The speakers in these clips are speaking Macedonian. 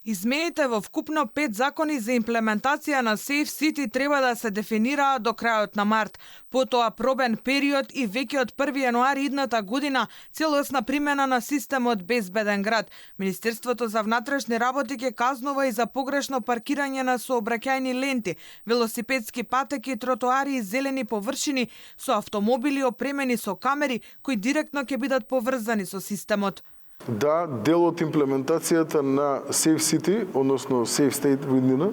Измените во вкупно 5 закони за имплементација на Safe City треба да се дефинираат до крајот на март. Потоа пробен период и веќе од 1 јануари идната година целосна примена на системот Безбеден град. Министерството за внатрешни работи ќе казнува и за погрешно паркирање на сообраќајни ленти, велосипедски патеки, тротоари и зелени површини со автомобили опремени со камери кои директно ќе бидат поврзани со системот. Да, дел од имплементацијата на Safe City, односно Safe State во иднина,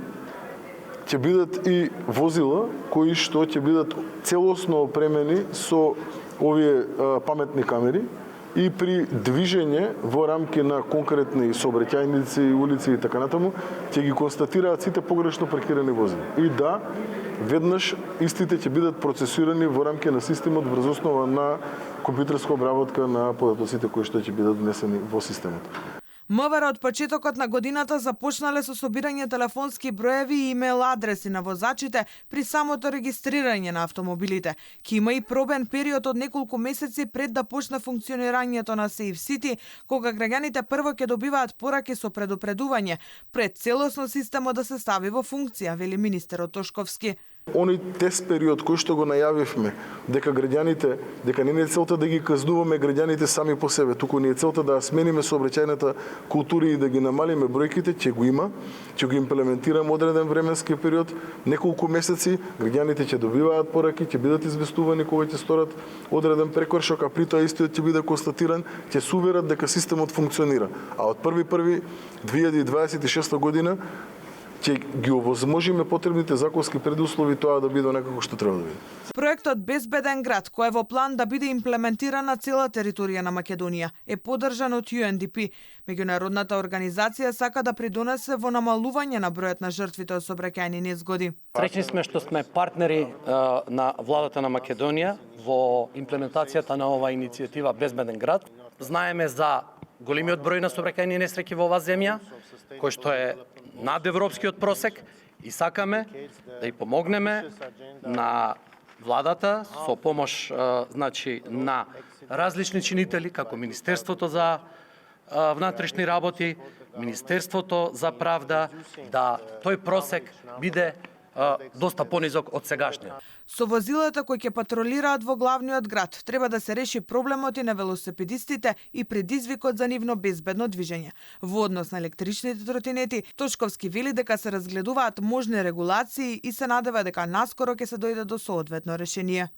ќе бидат и возила кои што ќе бидат целосно опремени со овие паметни камери и при движење во рамки на конкретни сообраќајници, улици и така натаму, ќе ги констатираат сите погрешно паркирани возила. И да, веднаш истите ќе бидат процесирани во рамки на системот врз основа на компјутерска обработка на податоците кои што ќе бидат внесени во системот. МВР од почетокот на годината започнале со собирање телефонски броеви и имейл адреси на возачите при самото регистрирање на автомобилите. Ке има и пробен период од неколку месеци пред да почне функционирањето на Safe City, кога граѓаните прво ќе добиваат пораки со предупредување, пред целосно системот да се стави во функција, вели министерот Тошковски. Оној тест период кој што го најавивме, дека граѓаните, дека не е целта да ги казнуваме граѓаните сами по себе, туку не е целта да смениме сообраќајната култура и да ги намалиме бројките, ќе го има, ќе го имплементираме одреден временски период, неколку месеци, граѓаните ќе добиваат пораки, ќе бидат известувани кога ќе сторат одреден прекршок, а при тоа истиот ќе биде констатиран, ќе се уверат дека системот функционира. А од 1.1.2026 година ќе ги овозможиме потребните законски предуслови тоа да биде некако што треба да биде. Проектот Безбеден град, кој е во план да биде имплементиран на цела територија на Македонија, е поддржан од UNDP. Меѓународната организација сака да придонесе во намалување на бројот на жртвите од сообраќајни незгоди. Среќни сме што сме партнери на владата на Македонија во имплементацијата на оваа иницијатива Безбеден град. Знаеме за големиот број на сообраќајни несреќи во оваа земја, кој што е над европскиот просек, и сакаме да ја помогнеме на владата со помош на различни чинители како Министерството за внатрешни работи, Министерството за правда, да тој просек биде доста понизок од сегашниот. Со возилата кои ќе патролираат во главниот град, треба да се реши проблемот и на велосипедистите и предизвикот за нивно безбедно движење. Во однос на електричните тротинети, Тошковски вели дека се разгледуваат можни регулации и се надева дека наскоро ќе се дојде до соодветно решение.